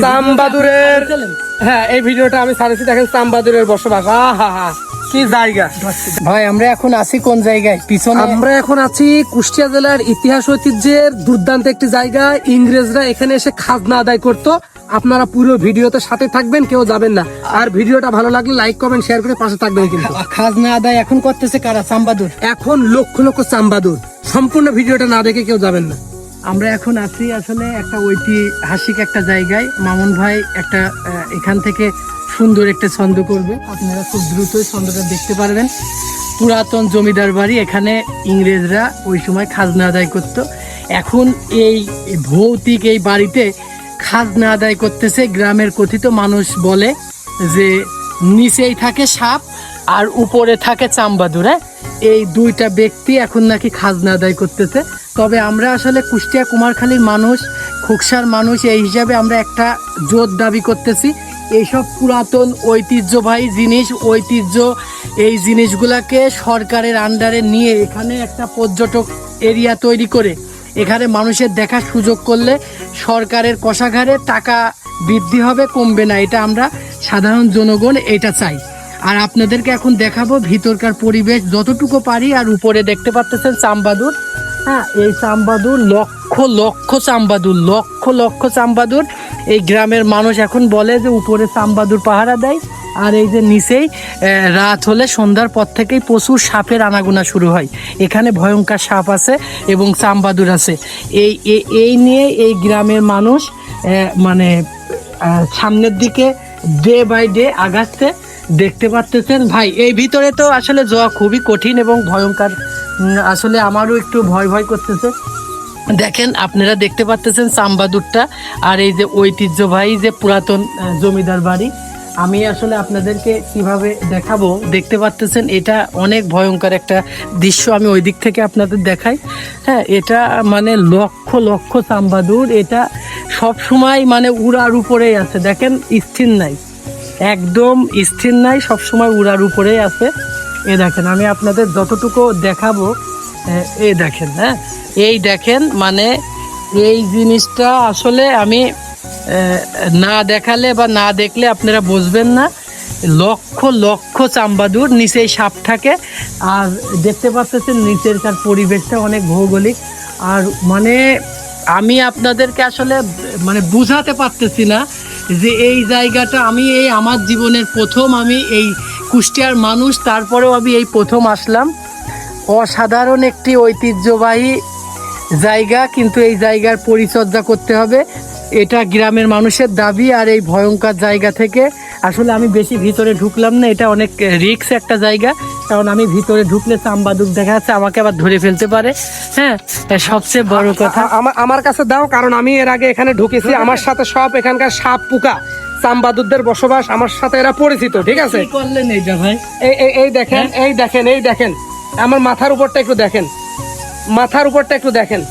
চামবাদুরের হ্যাঁ এই ভিডিওটা আমি ছাড়েছি, দেখেন চামবাদুরের বসবাস। কি জায়গা ভাই, আমরা এখন আছি কোন জায়গায়? পিছনে আমরা এখন আছি কুষ্টিয়া জেলার ইতিহাস ঐতিহ্যের দুর্দান্ত একটি জায়গা। ইংরেজরা এখানে এসে খাজনা আদায় করতো। আপনারা পুরো ভিডিওতে সাথে থাকবেন, কেউ যাবেন না। আর ভিডিওটা ভালো লাগলে লাইক কমেন্ট শেয়ার করে পাশে থাকবেন। কিন্তু খাজনা আদায় এখন করতেছে কারা? চামবাদুর। এখন লক্ষ লক্ষ চামবাদুর। সম্পূর্ণ ভিডিওটা না দেখে কেউ যাবেন না। আমরা এখন আছি আসলে একটা ঐতিহাসিক একটা জায়গায়। মামুন ভাই একটা এখান থেকে সুন্দর একটা ছন্দ করবে, আপনারা খুব দ্রুতই ছন্দটা দেখতে পারবেন। পুরাতন জমিদার বাড়ি, এখানে ইংরেজরা ওই সময় খাজনা আদায় করত। এখন এই ভৌতিক এই বাড়িতে খাজনা আদায় করতেছে গ্রামের কথিত মানুষ বলে যে নিচেই থাকে সাপ আর উপরে থাকে চামবাদুর। এই দুইটা ব্যক্তি এখন নাকি খাজনা আদায় করতেছে। তবে আমরা আসলে কুষ্টিয়া কুমারখালীর মানুষ, খোকসার মানুষ, এই হিসাবে আমরা একটা জোর দাবি করতেছি, এইসব পুরাতন ঐতিহ্যবাহী জিনিস, এই জিনিসগুলাকে সরকারের আন্ডারে নিয়ে এখানে একটা পর্যটক এরিয়া তৈরি করে এখানে মানুষের দেখার সুযোগ করলে সরকারের কোষাগারে টাকা বৃদ্ধি হবে, কমবে না। এটা আমরা সাধারণ জনগণ এটা চাই। আর আপনাদেরকে এখন দেখাবো ভিতরকার পরিবেশ যতটুকু পারি। আর উপরে দেখতে পাচ্ছেন চামবাদুর। হ্যাঁ, এই চামবাদুর লক্ষ লক্ষ চামবাদুর। এই গ্রামের মানুষ এখন বলে যে উপরে চামবাদুর পাহারা দেয়, আর এই যে নিচেই রাত হলে সন্ধ্যার পর থেকেই প্রচুর সাপের আনাগোনা শুরু হয়। এখানে ভয়ঙ্কর সাপ আছে এবং চামবাদুর আছে। এই নিয়ে এই গ্রামের মানুষ মানে সামনের দিকে ডে বাই ডে আগাচ্ছে। দেখতে পাচ্ছেন ভাই, এই ভিতরে তো আসলে যাওয়া খুবই কঠিন এবং ভয়ঙ্কর। আসলে আমারও একটু ভয় করতেছে। দেখেন, আপনারা দেখতে পাচ্ছেন চামবাদুরটা আর এই যে ঐতিহ্যবাহী যে পুরাতন জমিদার বাড়ি। আমি আসলে আপনাদেরকে কিভাবে দেখাবো, দেখতে পাচ্ছেন এটা অনেক ভয়ঙ্কর একটা দৃশ্য। আমি ওই দিক থেকে আপনাদের দেখাই। হ্যাঁ, এটা মানে লক্ষ লক্ষ চামবাদুর। এটা সব সময় মানে উড়ার উপরেই আছে। দেখেন, স্থির নাই, একদম স্থির নাই, সবসময় উড়ার উপরেই আছে। এ দেখেন, আমি আপনাদের যতটুকু দেখাবো, এই দেখেন। হ্যাঁ, এই দেখেন, মানে এই জিনিসটা আসলে আমি না দেখালে বা না দেখলে আপনারা বুঝবেন না। লক্ষ লক্ষ চামবাদুর, নিচেই সাপ থাকে। আর দেখতে পাচ্ছেন নিচেরকার পরিবেশটা অনেক ভৌগোলিক। আর মানে আমি আপনাদেরকে আসলে মানে বুঝাতে পারতেছি না যে এই জায়গাটা আমি আমার জীবনের প্রথম, আমি এই কুষ্টিয়ার মানুষ, তারপরেও আমি এই প্রথম আসলাম। অসাধারণ একটি ঐতিহ্যবাহী জায়গা, কিন্তু এই জায়গার পরিচর্যা করতে হবে, এটা গ্রামের মানুষের দাবি। আর এই ভয়ঙ্কর জায়গা থেকে আসলে আমি বেশি ভিতরে ঢুকলাম না, এটা অনেক রিস্ক একটা জায়গা। কারণ আমি ভিতরে ঢুকলে চামবাদুর দেখা যাচ্ছে, আমাকে আবার ধরে ফেলতে পারে। হ্যাঁ, সবচেয়ে বড় কথা আমার কাছে দাও, কারণ আমি এর আগে এখানে ঢুকেছি। আমার সাথে সব এখানকার সাপ পোকা চামবাদুরদের বসবাস, আমার সাথে এরা পরিচিত। ঠিক আছে, কি করলেন এইটা ভাই? এই দেখেন, এই দেখেন আমার মাথার উপরটা একটু দেখেন, মাথার উপরটা একটু দেখেন।